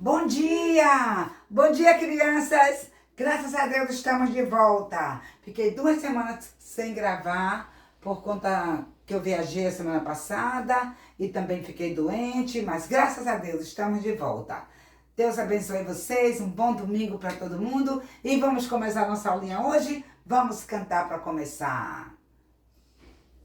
Bom dia! Bom dia, crianças! Graças a Deus estamos de volta. Fiquei 2 semanas sem gravar por conta que eu viajei a semana passada e também fiquei doente, mas graças a Deus estamos de volta. Deus abençoe vocês, um bom domingo para todo mundo e vamos começar nossa aulinha hoje? Vamos cantar para começar.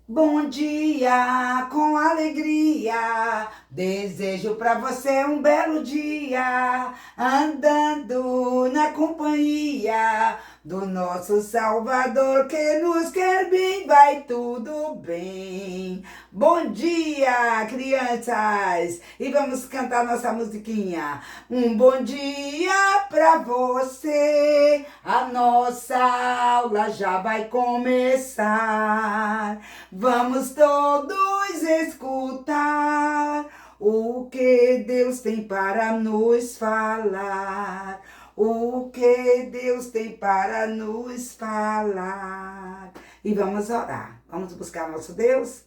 Bom dia, com alegria, desejo pra você um belo dia, andando na companhia do nosso Salvador que nos quer bem, vai tudo bem. Bom dia, crianças! E vamos cantar nossa musiquinha. Um bom dia pra você, a nossa aula já vai começar. Vamos todos escutar o que Deus tem para nos falar. O que Deus tem para nos falar. E vamos orar. Vamos buscar nosso Deus?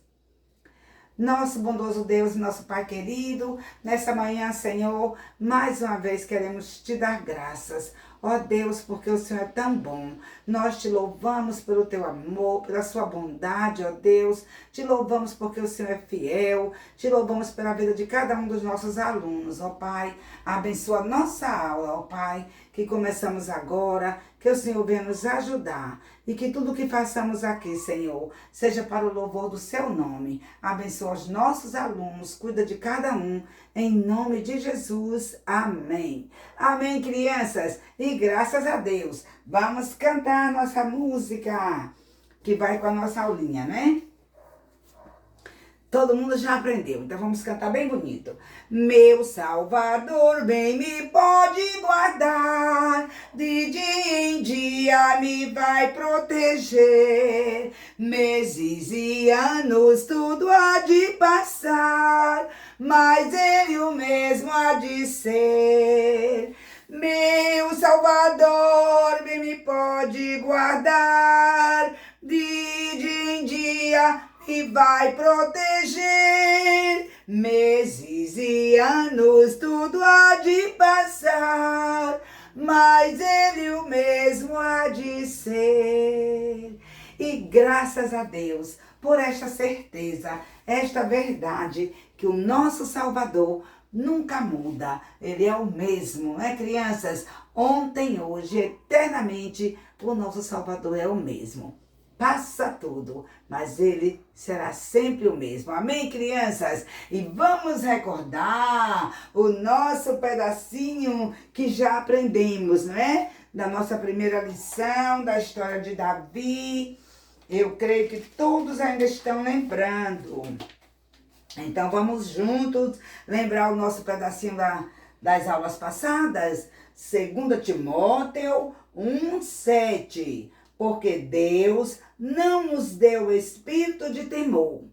Nosso bondoso Deus, nosso Pai querido, nessa manhã, Senhor, mais uma vez queremos te dar graças. Ó Deus, porque o Senhor é tão bom. Nós te louvamos pelo teu amor, pela sua bondade, ó Deus. Te louvamos porque o Senhor é fiel. Te louvamos pela vida de cada um dos nossos alunos, ó Pai. Abençoa nossa aula, ó Pai, que começamos agora. Que o Senhor venha nos ajudar e que tudo que façamos aqui, Senhor, seja para o louvor do seu nome. Abençoa os nossos alunos, cuida de cada um, em nome de Jesus. Amém. Amém, crianças. E graças a Deus, vamos cantar a nossa música, que vai com a nossa aulinha, né? Todo mundo já aprendeu, então vamos cantar bem bonito. Meu Salvador bem me pode guardar, de dia em dia me vai proteger. Meses e anos tudo há de passar, mas Ele o mesmo há de ser. Meu Salvador bem me pode guardar, de dia em dia e vai proteger. Meses e anos tudo há de passar, mas Ele o mesmo há de ser. E graças a Deus por esta certeza, esta verdade, que o nosso Salvador nunca muda. Ele é o mesmo, né, crianças? Ontem, hoje, eternamente, o nosso Salvador é o mesmo. Passa tudo, mas Ele será sempre o mesmo. Amém, crianças? E vamos recordar o nosso pedacinho que já aprendemos, não é? Da nossa primeira lição, da história de Davi. Eu creio que todos ainda estão lembrando. Então, vamos juntos lembrar o nosso pedacinho das aulas passadas? 2 Timóteo 1:7. Porque Deus não nos deu espírito de temor,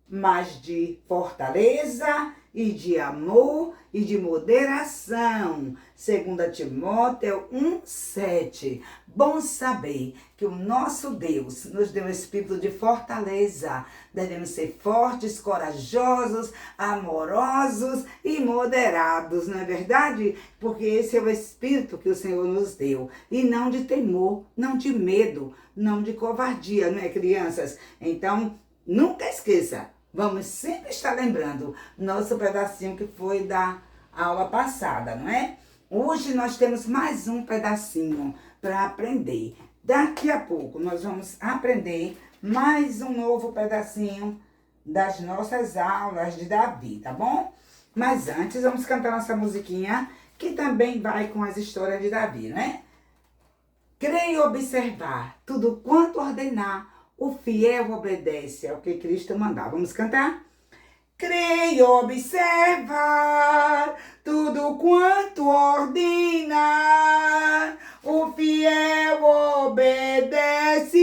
mas de fortaleza e de amor e de moderação. 2 Timóteo 1:7. Bom saber que o nosso Deus nos deu espírito de fortaleza. Devemos ser fortes, corajosos, amorosos e moderados, não é verdade? Porque esse é o espírito que o Senhor nos deu. E não de temor, não de medo, não de covardia, não é, crianças? Então, nunca esqueça. Vamos sempre estar lembrando nosso pedacinho que foi da aula passada, não é? Hoje nós temos mais um pedacinho para aprender. Daqui a pouco nós vamos aprender mais um novo pedacinho das nossas aulas de Davi, tá bom? Mas antes vamos cantar nossa musiquinha, que também vai com as histórias de Davi, né? Creio observar tudo quanto ordenar, o fiel obedece ao que Cristo mandar. Vamos cantar? Creio observar tudo quanto ordenar, o fiel obedece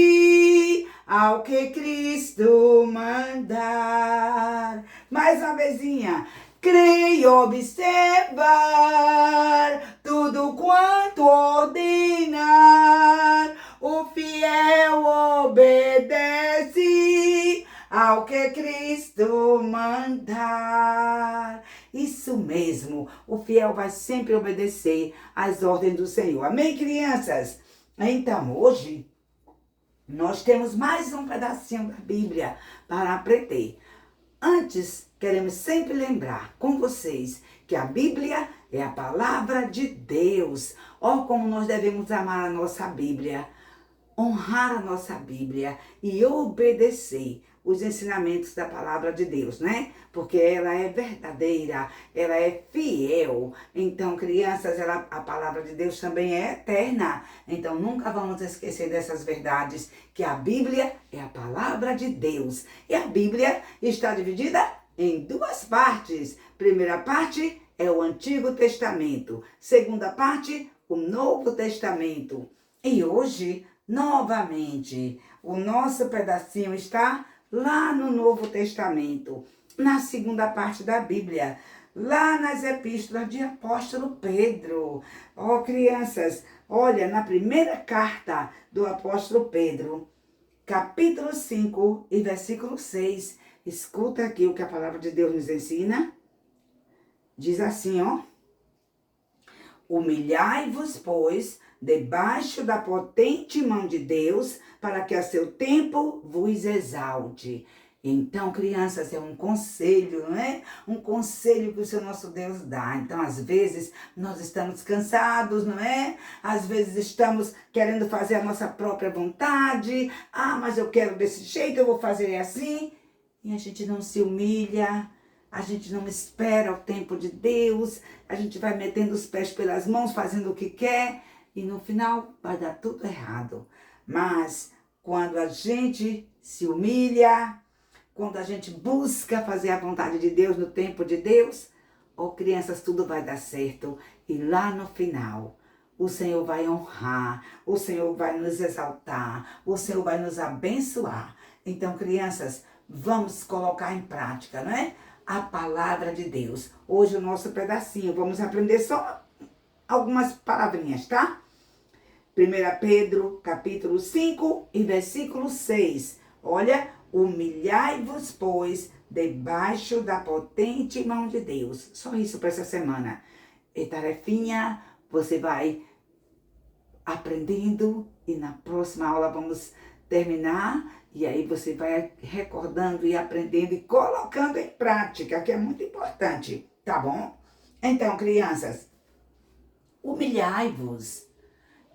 ao que Cristo mandar. Mais uma vezinha. Creio observar tudo quanto ordenar, o fiel obedece ao que Cristo mandar. Isso mesmo, o fiel fiel vai sempre obedecer às ordens do Senhor. Amém, crianças? Então, hoje, nós temos mais um pedacinho da Bíblia para aprender. Antes, queremos sempre lembrar com vocês que a Bíblia é a palavra de Deus. Ó, como nós devemos amar a nossa Bíblia, honrar a nossa Bíblia e obedecer os ensinamentos da palavra de Deus, né? Porque ela é verdadeira, ela é fiel. Então, crianças, a palavra de Deus também é eterna. Então, nunca vamos esquecer dessas verdades, que a Bíblia é a palavra de Deus. E a Bíblia está dividida em duas partes. Primeira parte é o Antigo Testamento. Segunda parte, o Novo Testamento. E hoje, novamente, o nosso pedacinho está lá no Novo Testamento, na segunda parte da Bíblia, lá nas epístolas de apóstolo Pedro. Ó, crianças, olha, na primeira carta do apóstolo Pedro, capítulo 5 e versículo 6, escuta aqui o que a palavra de Deus nos ensina. Diz assim, ó: humilhai-vos, pois, debaixo da potente mão de Deus, para que a seu tempo vos exalte. Então, crianças, é um conselho, não é? Um conselho que o Senhor nosso Deus dá. Então, às vezes, nós estamos cansados, não é? Às vezes, estamos querendo fazer a nossa própria vontade. Ah, mas eu quero desse jeito, eu vou fazer assim. E a gente não se humilha, a gente não espera o tempo de Deus, a gente vai metendo os pés pelas mãos, fazendo o que quer, e no final vai dar tudo errado. Mas quando a gente se humilha, quando a gente busca fazer a vontade de Deus no tempo de Deus, ó, crianças, tudo vai dar certo. E lá no final, o Senhor vai honrar, o Senhor vai nos exaltar, o Senhor vai nos abençoar. Então, crianças, vamos colocar em prática, não é? A palavra de Deus. Hoje o nosso pedacinho, vamos aprender só algumas palavrinhas, tá? 1 Pedro, capítulo 5 e versículo 6. Olha, humilhai-vos, pois, debaixo da potente mão de Deus. Só isso para essa semana. E tarefinha, você vai aprendendo e na próxima aula vamos terminar. E aí você vai recordando e aprendendo e colocando em prática, que é muito importante, tá bom? Então, crianças, humilhai-vos.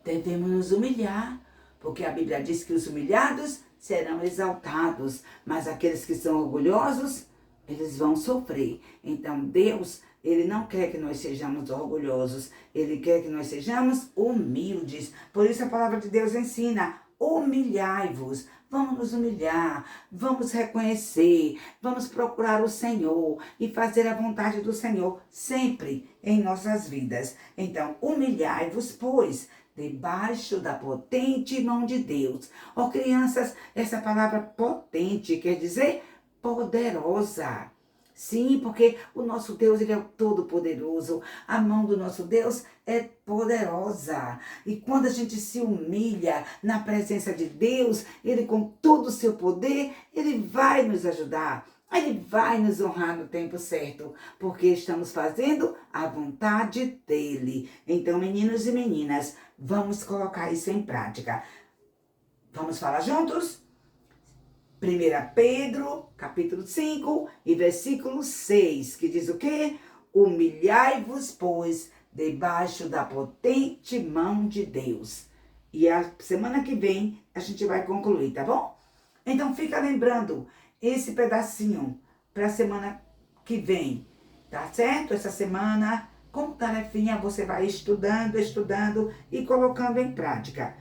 Devemos nos humilhar, porque a Bíblia diz que os humilhados serão exaltados, mas aqueles que são orgulhosos, eles vão sofrer. Então, Deus, Ele não quer que nós sejamos orgulhosos, Ele quer que nós sejamos humildes. Por isso a palavra de Deus ensina: humilhai-vos. Vamos nos humilhar, vamos reconhecer, vamos procurar o Senhor e fazer a vontade do Senhor sempre em nossas vidas. Então, humilhai-vos, pois, debaixo da potente mão de Deus. Ó, crianças, essa palavra potente quer dizer poderosa. Sim, porque o nosso Deus, Ele é o Todo-Poderoso. A mão do nosso Deus é poderosa. E quando a gente se humilha na presença de Deus, Ele com todo o seu poder, Ele vai nos ajudar. Ele vai nos honrar no tempo certo, porque estamos fazendo a vontade dEle. Então, meninos e meninas, vamos colocar isso em prática. Vamos falar juntos? 1 Pedro, capítulo 5 e versículo 6, que diz o quê? Humilhai-vos, pois, debaixo da potente mão de Deus. E a semana que vem a gente vai concluir, tá bom? Então fica lembrando esse pedacinho para a semana que vem, tá certo? Essa semana, como tarefinha, você vai estudando e colocando em prática.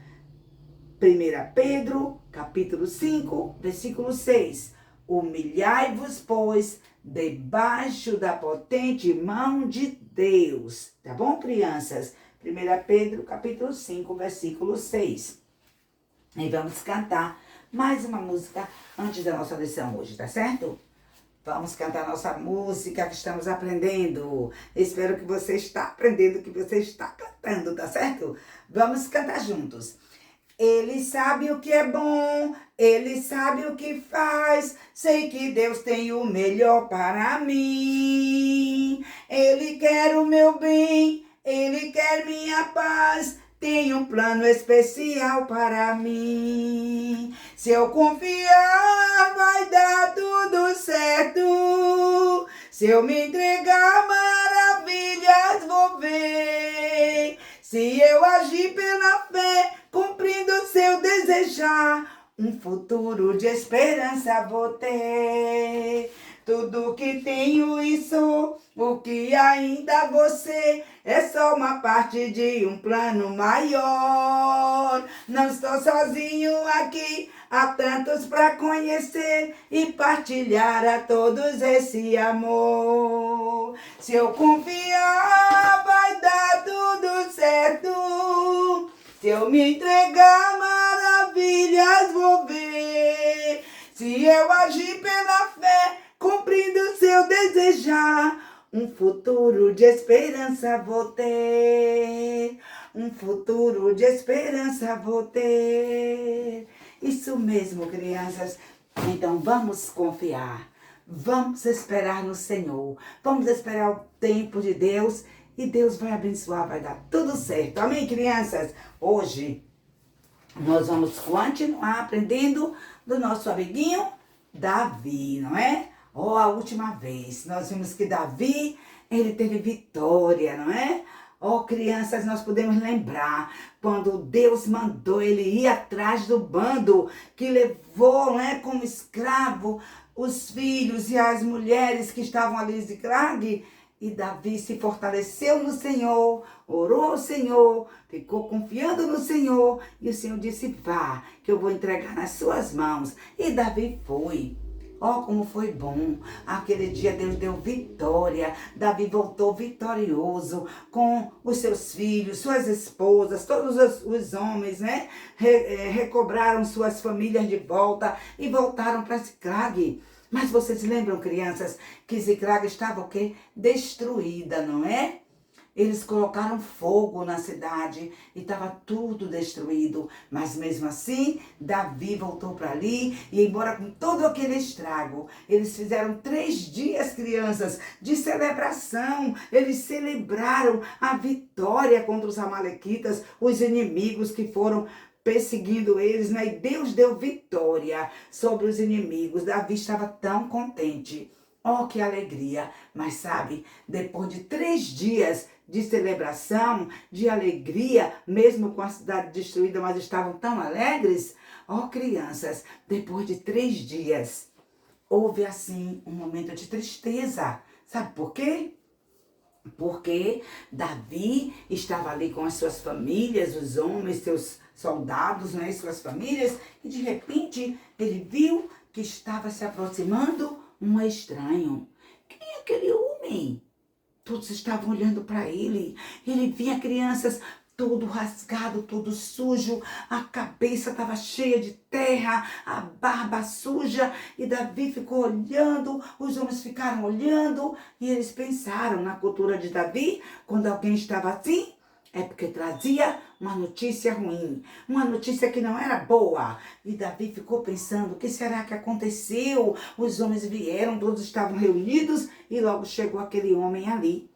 1 Pedro, capítulo 5, versículo 6. Humilhai-vos, pois, debaixo da potente mão de Deus. Tá bom, crianças? 1 Pedro, capítulo 5, versículo 6. E vamos cantar mais uma música antes da nossa lição hoje, tá certo? Vamos cantar nossa música que estamos aprendendo. Espero que você está aprendendo, que você está cantando, tá certo? Vamos cantar juntos. Ele sabe o que é bom, ele sabe o que faz. Sei que Deus tem o melhor para mim. Ele quer o meu bem, ele quer minha paz. Tem um plano especial para mim. Se eu confiar, vai dar tudo certo. Se eu me entregar, maravilhas vou ver. Se eu agir pela fé, cumprindo seu desejar, um futuro de esperança vou ter. Tudo que tenho e sou, o que ainda você, é só uma parte de um plano maior. Não estou sozinho aqui, há tantos para conhecer e partilhar a todos esse amor. Se eu confiar, vai dar tudo certo. Se eu me entregar, maravilhas vou ver. Se eu agir pela fé, cumprindo seu desejar, um futuro de esperança vou ter. Um futuro de esperança vou ter. Isso mesmo, crianças. Então vamos confiar. Vamos esperar no Senhor. Vamos esperar o tempo de Deus. E Deus vai abençoar, vai dar tudo certo. Amém, crianças? Hoje nós vamos continuar aprendendo do nosso amiguinho Davi, não é? A última vez nós vimos que Davi, ele teve vitória, não é? Crianças, nós podemos lembrar quando Deus mandou ele ir atrás do bando que levou, né, como escravo os filhos e as mulheres que estavam ali em Ziclag. E Davi se fortaleceu no Senhor, orou ao Senhor, ficou confiando no Senhor. E o Senhor disse, vá, que eu vou entregar nas suas mãos. E Davi foi. Como foi bom. Aquele dia Deus deu vitória. Davi voltou vitorioso com os seus filhos, suas esposas, todos os homens, né? Recobraram suas famílias de volta e voltaram para Ziclag. Mas vocês lembram, crianças, que Ziclag estava o quê? Destruída, não é? Eles colocaram fogo na cidade e estava tudo destruído. Mas mesmo assim, Davi voltou para ali e embora com todo aquele estrago, eles fizeram 3 dias, crianças, de celebração. Eles celebraram a vitória contra os amalequitas, os inimigos que foram perseguindo eles, né? E Deus deu vitória sobre os inimigos. Davi estava tão contente. Que alegria. Mas sabe, depois de 3 dias de celebração, de alegria, mesmo com a cidade destruída, mas estavam tão alegres. Crianças, depois de 3 dias, houve assim um momento de tristeza. Sabe por quê? Porque Davi estava ali com as suas famílias, os homens, seus soldados, né, suas famílias, e de repente ele viu que estava se aproximando um estranho. Quem é aquele homem? Todos estavam olhando para ele. Ele via crianças todo rasgado, todo sujo, a cabeça estava cheia de terra, a barba suja, e Davi ficou olhando, os homens ficaram olhando, e eles pensaram na cultura de Davi, quando alguém estava assim, é porque trazia uma notícia ruim, uma notícia que não era boa. E Davi ficou pensando, o que será que aconteceu? Os homens vieram, todos estavam reunidos, e logo chegou aquele homem ali.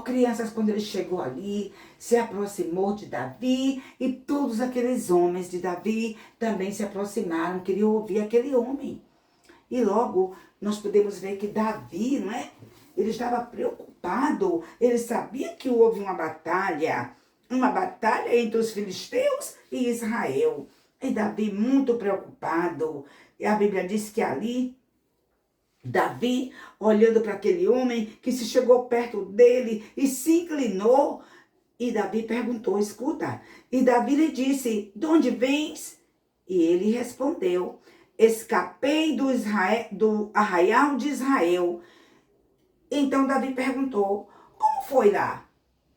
Crianças, quando ele chegou ali, se aproximou de Davi, e todos aqueles homens de Davi também se aproximaram, queriam ouvir aquele homem. E logo nós podemos ver que Davi, não é? Ele estava preocupado, ele sabia que houve uma batalha entre os filisteus e Israel. E Davi muito preocupado, e a Bíblia diz que ali, Davi, olhando para aquele homem que se chegou perto dele e se inclinou, e Davi perguntou, escuta, e Davi lhe disse, de onde vens? E ele respondeu, escapei do arraial de Israel. Então Davi perguntou, como foi lá?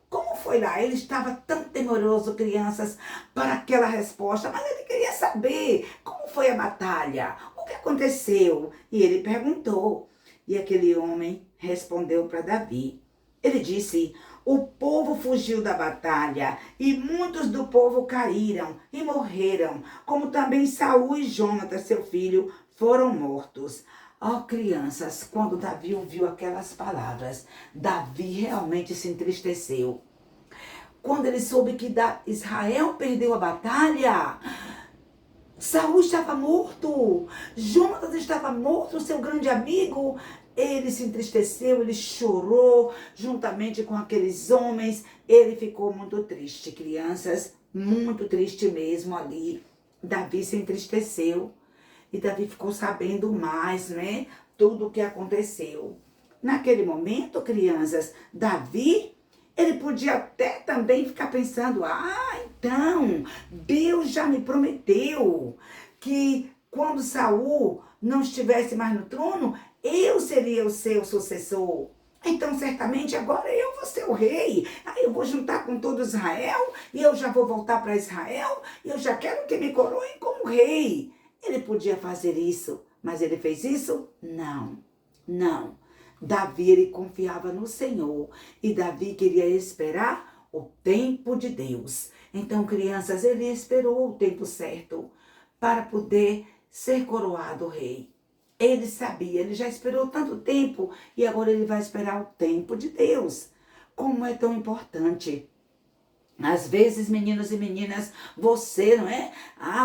Como foi lá? Ele estava tão temoroso, crianças, para aquela resposta, mas ele queria saber como foi a batalha, o que aconteceu. E ele perguntou, e aquele homem respondeu para Davi. Ele disse, O povo fugiu da batalha e muitos do povo caíram e morreram, como também Saul e Jonatas, seu filho, foram mortos. Ó crianças, quando Davi ouviu aquelas palavras, Davi realmente se entristeceu. Quando ele soube que Israel perdeu a batalha, Saul estava morto, Jonatas estava morto, seu grande amigo. Ele se entristeceu, ele chorou juntamente com aqueles homens. Ele ficou muito triste, crianças, muito triste mesmo ali. Davi se entristeceu e Davi ficou sabendo mais, né? Tudo o que aconteceu. Naquele momento, crianças, Davi, ele podia até também ficar pensando, então, Deus já me prometeu que quando Saul não estivesse mais no trono, eu seria o seu sucessor. Então, certamente, agora eu vou ser o rei. Aí eu vou juntar com todo Israel e eu já vou voltar para Israel e eu já quero que me coroem como rei. Ele podia fazer isso, mas ele fez isso? Não, não. Davi, ele confiava no Senhor e Davi queria esperar o tempo de Deus. Então, crianças, ele esperou o tempo certo para poder ser coroado rei. Ele sabia, ele já esperou tanto tempo e agora ele vai esperar o tempo de Deus. Como é tão importante. Às vezes, meninos e meninas, você, não é?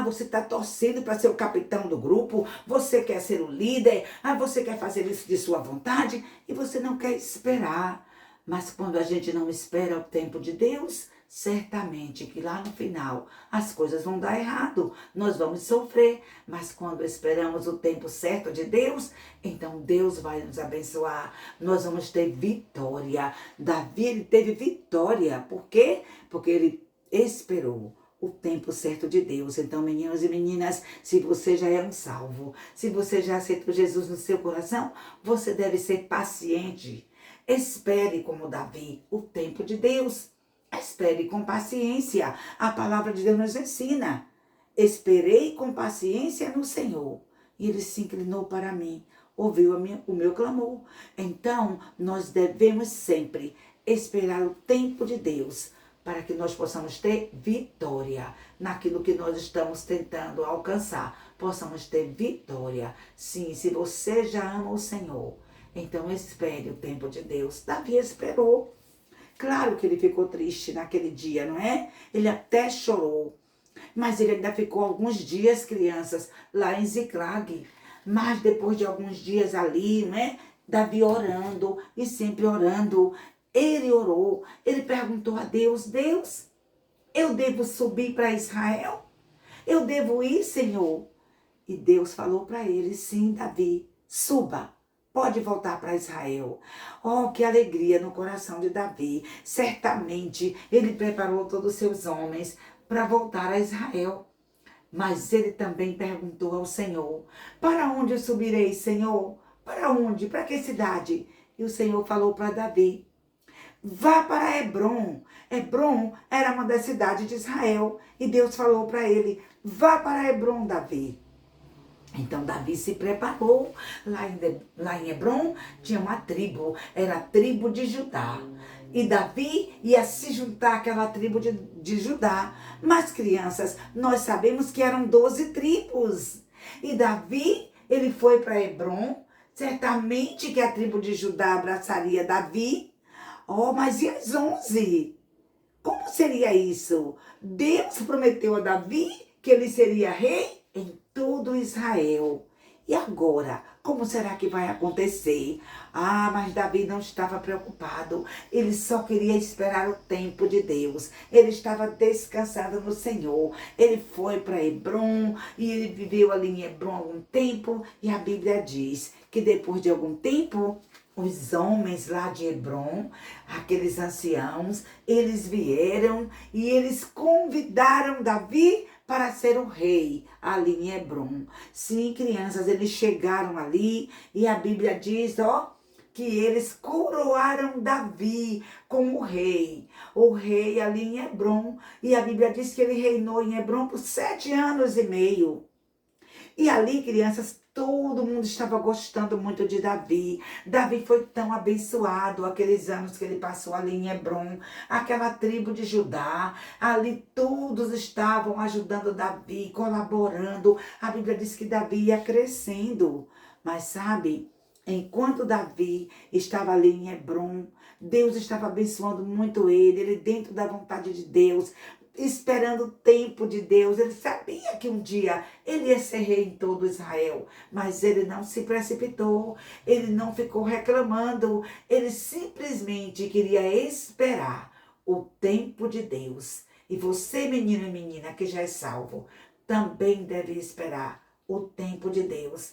Você está torcendo para ser o capitão do grupo, você quer ser o líder, você quer fazer isso de sua vontade e você não quer esperar. Mas quando a gente não espera o tempo de Deus, certamente que lá no final as coisas vão dar errado, nós vamos sofrer. Mas quando esperamos o tempo certo de Deus, então Deus vai nos abençoar, nós vamos ter vitória. Davi, ele teve vitória, por quê? Porque ele esperou o tempo certo de Deus. Então, meninos e meninas, se você já é um salvo, se você já aceitou Jesus no seu coração, você deve ser paciente. Espere como Davi o tempo de Deus. Espere com paciência. A palavra de Deus nos ensina. Esperei com paciência no Senhor. E ele se inclinou para mim, ouviu o meu clamor. Então, nós devemos sempre esperar o tempo de Deus, para que nós possamos ter vitória naquilo que nós estamos tentando alcançar. Possamos ter vitória. Sim, se você já ama o Senhor, então espere o tempo de Deus. Davi esperou. Claro que ele ficou triste naquele dia, não é? Ele até chorou. Mas ele ainda ficou alguns dias, crianças, lá em Ziclag. Mas depois de alguns dias ali, né? Davi orando e sempre orando. Ele orou, ele perguntou a Deus, Deus, eu devo subir para Israel? Eu devo ir, Senhor? E Deus falou para ele, sim, Davi, suba. Pode voltar para Israel. Oh, que alegria no coração de Davi. Certamente ele preparou todos os seus homens para voltar a Israel. Mas ele também perguntou ao Senhor, para onde eu subirei, Senhor? Para onde? Para que cidade? E o Senhor falou para Davi, vá para Hebrom. Hebrom era uma das cidades de Israel. E Deus falou para ele, vá para Hebrom, Davi. Então Davi se preparou. Lá em Hebrom tinha uma tribo, era a tribo de Judá. E Davi ia se juntar àquela tribo de Judá. Mas, crianças, nós sabemos que eram 12 tribos. E Davi, ele foi para Hebrom. Certamente que a tribo de Judá abraçaria Davi. Oh, mas e as 11? Como seria isso? Deus prometeu a Davi que ele seria rei em todo Israel. E agora, como será que vai acontecer? Mas Davi não estava preocupado. Ele só queria esperar o tempo de Deus. Ele estava descansado no Senhor. Ele foi para Hebrom e ele viveu ali em Hebrom algum tempo. E a Bíblia diz que depois de algum tempo, os homens lá de Hebrom, aqueles anciãos, eles vieram e eles convidaram Davi para ser o rei ali em Hebrom. Sim, crianças, eles chegaram ali e a Bíblia diz, que eles coroaram Davi como rei. O rei ali em Hebrom. E a Bíblia diz que ele reinou em Hebrom por 7 anos e meio. E ali, crianças, todo mundo estava gostando muito de Davi. Davi foi tão abençoado aqueles anos que ele passou ali em Hebrom, aquela tribo de Judá. Ali todos estavam ajudando Davi, colaborando. A Bíblia diz que Davi ia crescendo. Mas sabe, enquanto Davi estava ali em Hebrom, Deus estava abençoando muito ele dentro da vontade de Deus, esperando o tempo de Deus. Ele sabia que um dia ele ia ser rei em todo Israel, mas ele não se precipitou, ele não ficou reclamando, ele simplesmente queria esperar o tempo de Deus. E você, menino e menina que já é salvo, também deve esperar o tempo de Deus,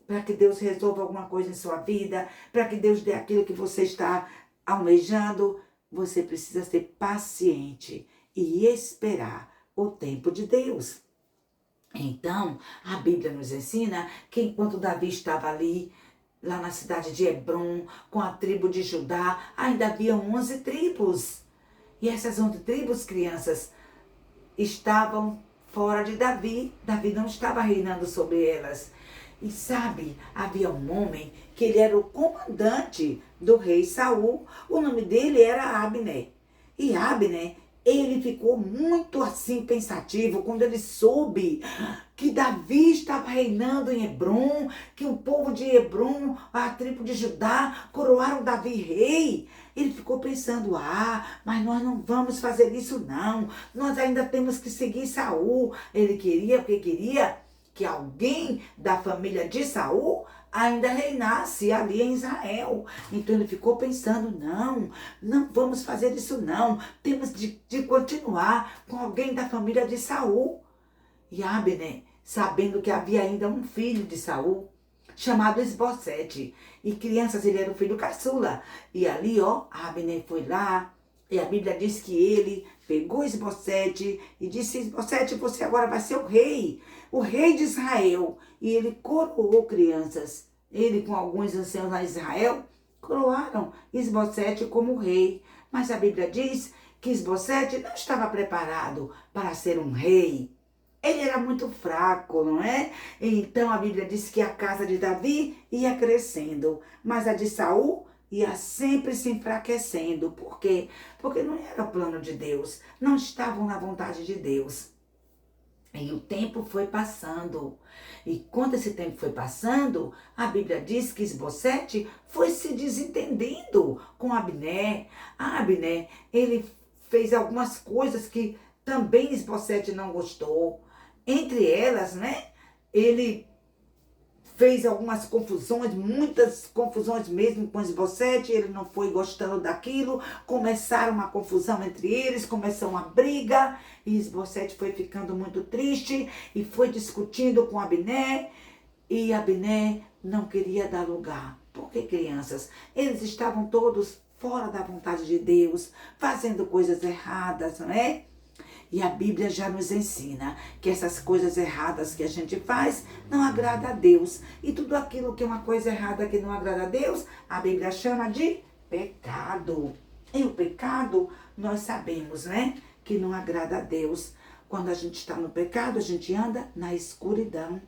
para que Deus resolva alguma coisa em sua vida, para que Deus dê aquilo que você está almejando. Você precisa ser paciente e esperar o tempo de Deus. Então, a Bíblia nos ensina que enquanto Davi estava ali, lá na cidade de Hebrom, com a tribo de Judá, ainda havia 11 tribos. E essas 11 tribos, crianças, estavam fora de Davi. Davi não estava reinando sobre elas. E sabe, havia um homem que ele era o comandante do rei Saul. O nome dele era Abner. E Abner, ele ficou muito assim pensativo quando ele soube que Davi estava reinando em Hebrom, que o povo de Hebrom, a tribo de Judá, coroaram Davi rei. Ele ficou pensando, mas nós não vamos fazer isso não. Nós ainda temos que seguir Saul. Ele queria, porque queria que alguém da família de Saul ainda reinasse ali em Israel. Então ele ficou pensando, não vamos fazer isso não. Temos de continuar com alguém da família de Saul. E Abner, sabendo que havia ainda um filho de Saul, chamado Isbosete. E crianças, ele era o filho caçula. E ali, Abner foi lá. E a Bíblia diz que ele pegou Isbosete e disse, Isbosete, você agora vai ser o rei de Israel. E ele coroou, crianças. Ele com alguns anciãos lá em Israel, coroaram Isbosete como rei. Mas a Bíblia diz que Isbosete não estava preparado para ser um rei. Ele era muito fraco, não é? Então a Bíblia diz que a casa de Davi ia crescendo, mas a de Saul ia sempre se enfraquecendo. Por quê? Porque não era o plano de Deus, não estavam na vontade de Deus. E o tempo foi passando. E quando esse tempo foi passando, a Bíblia diz que Isbosete foi se desentendendo com Abner. Abner, ele fez algumas coisas que também Isbosete não gostou. Entre elas, né, ele fez algumas confusões, muitas confusões mesmo com Isbosete. Ele não foi gostando daquilo, começaram uma confusão entre eles, começou uma briga, e Isbosete foi ficando muito triste e foi discutindo com Abner, e Abner não queria dar lugar. Porque, crianças, eles estavam todos fora da vontade de Deus, fazendo coisas erradas, não é? E a Bíblia já nos ensina que essas coisas erradas que a gente faz não agrada a Deus. E tudo aquilo que é uma coisa errada que não agrada a Deus, a Bíblia chama de pecado. E o pecado, nós sabemos, né? Que não agrada a Deus. Quando a gente está no pecado, a gente anda na escuridão.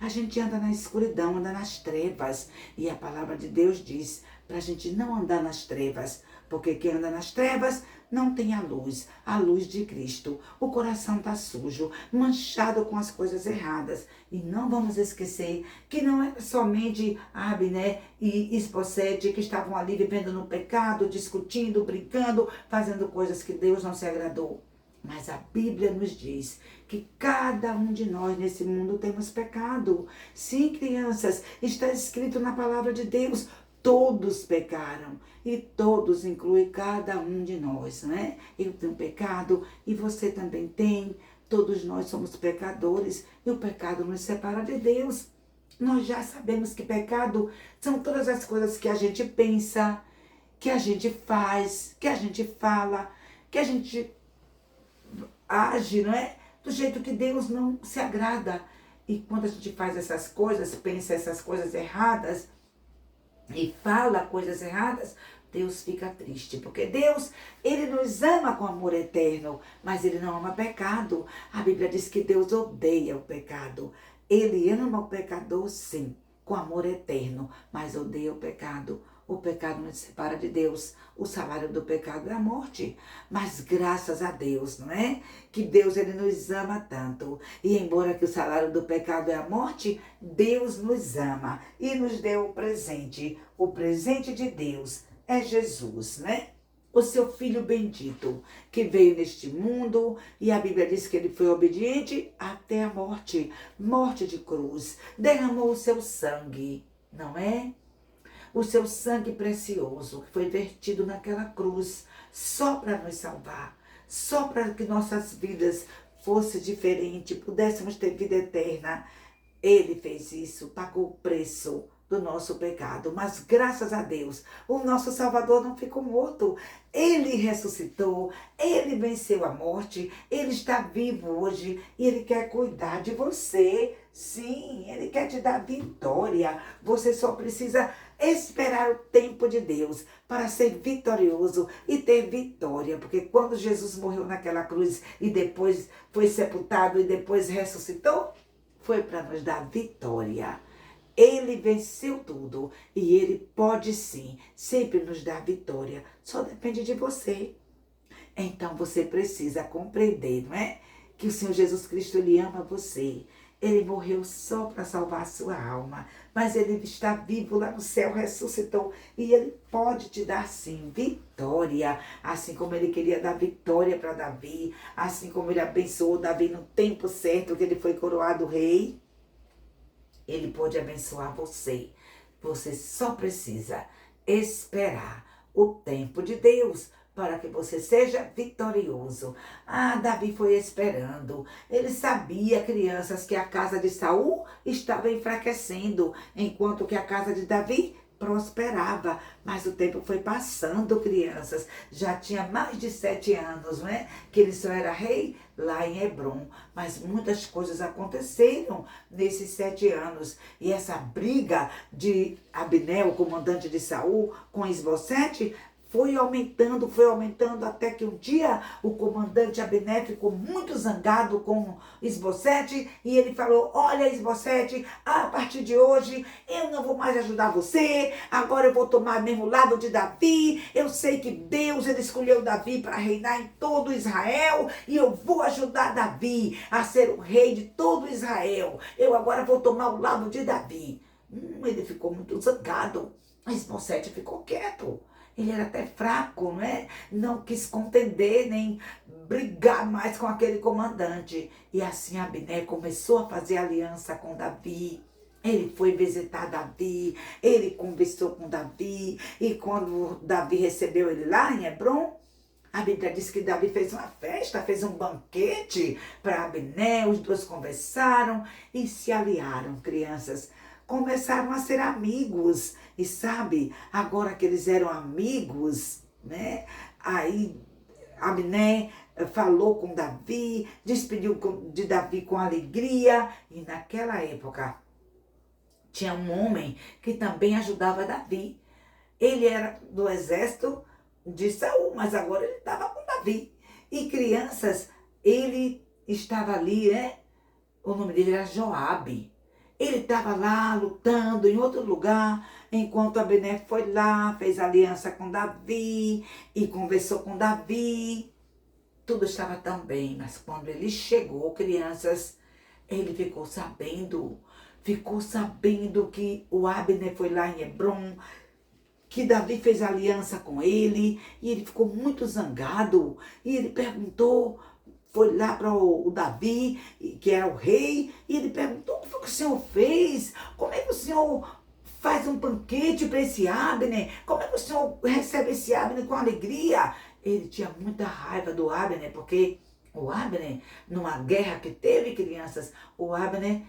A gente anda na escuridão, anda nas trevas. E a palavra de Deus diz para a gente não andar nas trevas. Porque quem anda nas trevas não tem a luz de Cristo. O coração está sujo, manchado com as coisas erradas. E não vamos esquecer que não era somente Abner e Isbosete que estavam ali vivendo no pecado, discutindo, brincando, fazendo coisas que Deus não se agradou. Mas a Bíblia nos diz que cada um de nós nesse mundo temos pecado. Sim, crianças, está escrito na palavra de Deus. Todos pecaram e todos inclui cada um de nós, né? Eu tenho pecado e você também tem. Todos nós somos pecadores e o pecado nos separa de Deus. Nós já sabemos que pecado são todas as coisas que a gente pensa, que a gente faz, que a gente fala, que a gente age, não é? Do jeito que Deus não se agrada. E quando a gente faz essas coisas, pensa essas coisas erradas, e fala coisas erradas, Deus fica triste, porque Deus, ele nos ama com amor eterno, mas ele não ama pecado. A Bíblia diz que Deus odeia o pecado. Ele ama o pecador, sim, com amor eterno, mas odeia o pecado. O pecado nos separa de Deus. O salário do pecado é a morte. Mas graças a Deus, não é? Que Deus, ele nos ama tanto. E embora que o salário do pecado é a morte, Deus nos ama e nos deu o presente. O presente de Deus é Jesus, né? O seu Filho bendito, que veio neste mundo, e a Bíblia diz que ele foi obediente até a morte, morte de cruz, derramou o seu sangue, não é? O seu sangue precioso, que foi vertido naquela cruz, só para nos salvar, só para que nossas vidas fossem diferentes, pudéssemos ter vida eterna. Ele fez isso, pagou o preço do nosso pecado, mas graças a Deus, o nosso Salvador não ficou morto. Ele ressuscitou, ele venceu a morte, ele está vivo hoje e ele quer cuidar de você. Sim, ele quer te dar vitória. Você só precisa esperar o tempo de Deus para ser vitorioso e ter vitória, porque quando Jesus morreu naquela cruz e depois foi sepultado e depois ressuscitou, foi para nos dar vitória. Ele venceu tudo e ele pode sim sempre nos dar vitória. Só depende de você. Então você precisa compreender, não é? Que o Senhor Jesus Cristo, ele ama você. Ele morreu só para salvar a sua alma. Mas ele está vivo lá no céu, ressuscitou. E ele pode te dar sim vitória. Assim como ele queria dar vitória para Davi. Assim como ele abençoou Davi no tempo certo que ele foi coroado rei. Ele pode abençoar você. Você só precisa esperar o tempo de Deus para que você seja vitorioso. Ah, Davi foi esperando. Ele sabia, crianças, que a casa de Saul estava enfraquecendo, enquanto que a casa de Davi prosperava. Mas o tempo foi passando, crianças. Já tinha mais de 7 anos, não é? Que ele só era rei lá em Hebrom. Mas muitas coisas aconteceram nesses 7 anos. E essa briga de Abner, o comandante de Saul, com Isbosete, foi aumentando, até que um dia o comandante Abner ficou muito zangado com Isbosete e ele falou: olha, Isbosete, a partir de hoje eu não vou mais ajudar você, agora eu vou tomar mesmo o lado de Davi. Eu sei que Deus, ele escolheu Davi para reinar em todo Israel e eu vou ajudar Davi a ser o rei de todo Israel. Eu agora vou tomar o lado de Davi. Ele ficou muito zangado. Isbosete ficou quieto. Ele era até fraco, não é? Não quis contender, nem brigar mais com aquele comandante. E assim Abner começou a fazer aliança com Davi. Ele foi visitar Davi, ele conversou com Davi. E quando Davi recebeu ele lá em Hebrom, a Bíblia diz que Davi fez uma festa, fez um banquete para Abner. Os dois conversaram e se aliaram, crianças. Começaram a ser amigos. E sabe, agora que eles eram amigos, né? Aí Abner falou com Davi, despediu de Davi com alegria. E naquela época tinha um homem que também ajudava Davi. Ele era do exército de Saul, mas agora ele estava com Davi. E crianças, ele estava ali, né? O nome dele era Joabe. Ele estava lá lutando em outro lugar, enquanto Abner foi lá, fez aliança com Davi e conversou com Davi. Tudo estava tão bem, mas quando ele chegou, crianças, ele ficou sabendo que o Abner foi lá em Hebrom, que Davi fez aliança com ele, e ele ficou muito zangado, e ele perguntou, foi lá para o Davi, que era o rei, e ele perguntou: o que foi que o senhor fez? Como é que o senhor faz um banquete para esse Abner? Como é que o senhor recebe esse Abner com alegria? Ele tinha muita raiva do Abner, porque o Abner, numa guerra que teve, crianças, o Abner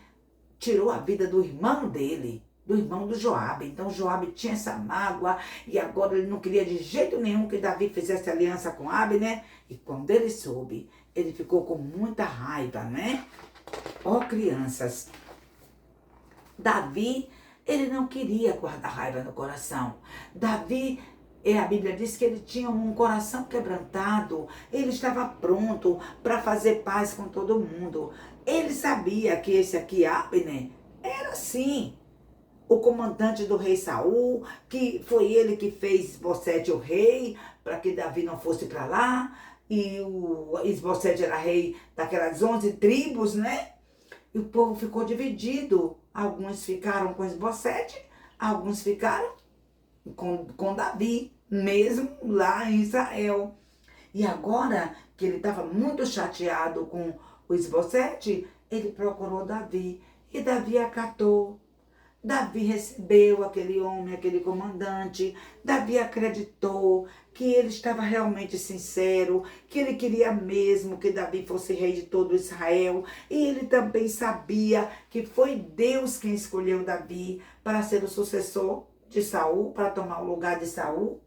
tirou a vida do irmão dele, do irmão do Joabe. Então Joabe tinha essa mágoa e agora ele não queria de jeito nenhum que Davi fizesse aliança com Abner. E quando ele soube, ele ficou com muita raiva, né? Ó, crianças, Davi, ele não queria guardar raiva no coração. Davi A Bíblia diz que ele tinha um coração quebrantado, ele estava pronto para fazer paz com todo mundo. Ele sabia que esse aqui, Abner, era assim, o comandante do rei Saul, que foi ele que fez Isbosete o rei, para que Davi não fosse para lá, e o Isbosete era rei daquelas 11 tribos, né? E o povo ficou dividido. Alguns ficaram com Isbosete, alguns ficaram com Davi, mesmo lá em Israel. E agora que ele estava muito chateado com o Isbosete, ele procurou Davi. E Davi acatou. Davi recebeu aquele homem, aquele comandante. Davi acreditou que ele estava realmente sincero, que ele queria mesmo que Davi fosse rei de todo Israel. E ele também sabia que foi Deus quem escolheu Davi para ser o sucessor de Saul, para tomar o lugar de Saul.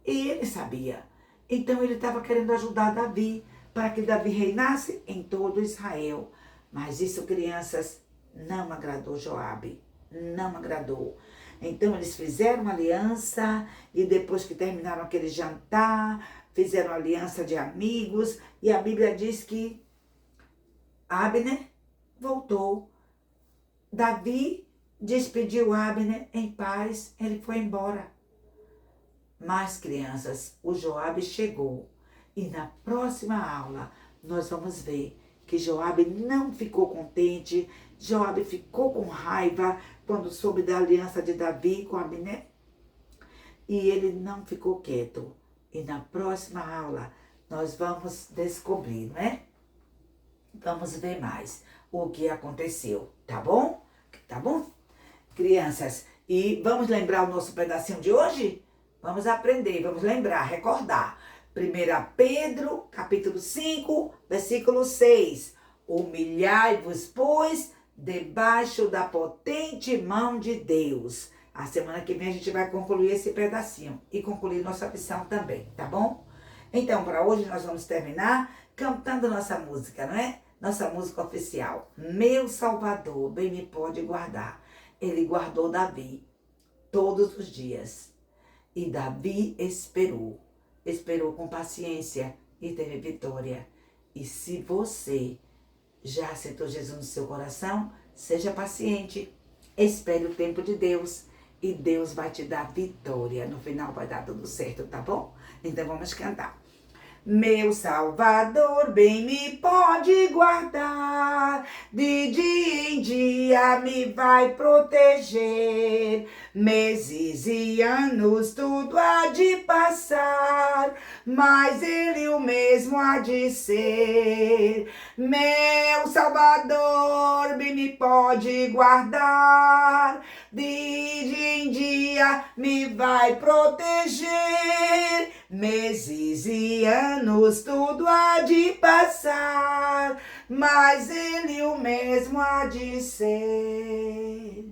E ele sabia. Então ele estava querendo ajudar Davi, para que Davi reinasse em todo Israel. Mas isso, crianças, não agradou Joabe. Não agradou. Então eles fizeram uma aliança e depois que terminaram aquele jantar, fizeram aliança de amigos e a Bíblia diz que Abner voltou. Davi despediu Abner em paz, ele foi embora. Mas, crianças, o Joabe chegou e na próxima aula nós vamos ver que Joabe não ficou contente, Joabe ficou com raiva quando soube da aliança de Davi com Abner. E ele não ficou quieto. E na próxima aula nós vamos descobrir, não é? Vamos ver mais o que aconteceu, tá bom? Tá bom? Crianças, e vamos lembrar o nosso pedacinho de hoje? Vamos aprender, vamos lembrar, recordar. 1 Pedro, capítulo 5, versículo 6. Humilhai-vos, pois, debaixo da potente mão de Deus. A semana que vem a gente vai concluir esse pedacinho e concluir nossa lição também, tá bom? Então, para hoje nós vamos terminar cantando nossa música, não é? Nossa música oficial. Meu Salvador, bem me pode guardar. Ele guardou Davi todos os dias. E Davi esperou. Esperou com paciência e teve vitória. E se você já aceitou Jesus no seu coração, seja paciente. Espere o tempo de Deus. E Deus vai te dar vitória. No final vai dar tudo certo, tá bom? Então vamos cantar. Meu Salvador bem me pode guardar, de dia em dia me vai proteger. Meses e anos tudo há de passar, mas ele o mesmo há de ser. Meu Salvador bem me pode guardar, de dia em dia me vai proteger. Meses e anos tudo há de passar, mas ele o mesmo há de ser.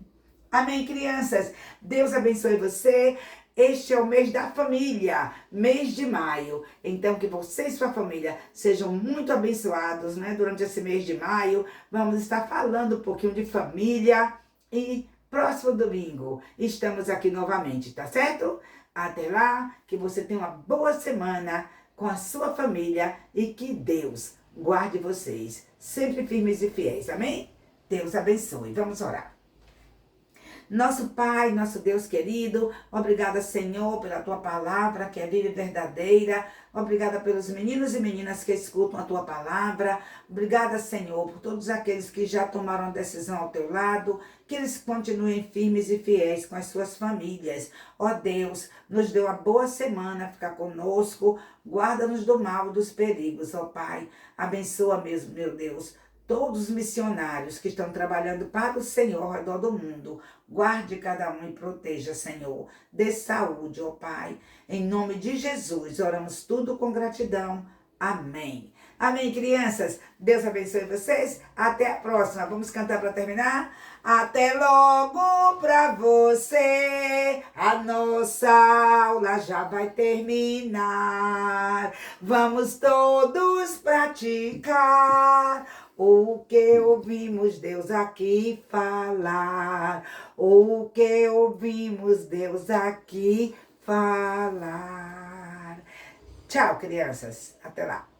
Amém, crianças? Deus abençoe você. Este é o mês da família, mês de maio. Então, que você e sua família sejam muito abençoados, né? Durante esse mês de maio, vamos estar falando um pouquinho de família. E próximo domingo estamos aqui novamente, tá certo? Até lá, que você tenha uma boa semana com a sua família e que Deus guarde vocês, sempre firmes e fiéis. Amém? Deus abençoe. Vamos orar. Nosso Pai, nosso Deus querido, obrigada, Senhor, pela Tua palavra, que é viva e verdadeira. Obrigada pelos meninos e meninas que escutam a Tua palavra. Obrigada, Senhor, por todos aqueles que já tomaram a decisão ao Teu lado, que eles continuem firmes e fiéis com as suas famílias. Ó Deus, nos dê uma boa semana, fica conosco, guarda-nos do mal e dos perigos, ó Pai. Abençoa mesmo, meu Deus, todos os missionários que estão trabalhando para o Senhor ao redor do mundo. Guarde cada um e proteja, Senhor. Dê saúde, ó Pai. Em nome de Jesus, oramos tudo com gratidão. Amém. Amém, crianças. Deus abençoe vocês. Até a próxima. Vamos cantar para terminar? Até logo pra você. A nossa aula já vai terminar. Vamos todos praticar o que ouvimos Deus aqui falar. O que ouvimos Deus aqui falar. Tchau, crianças. Até lá.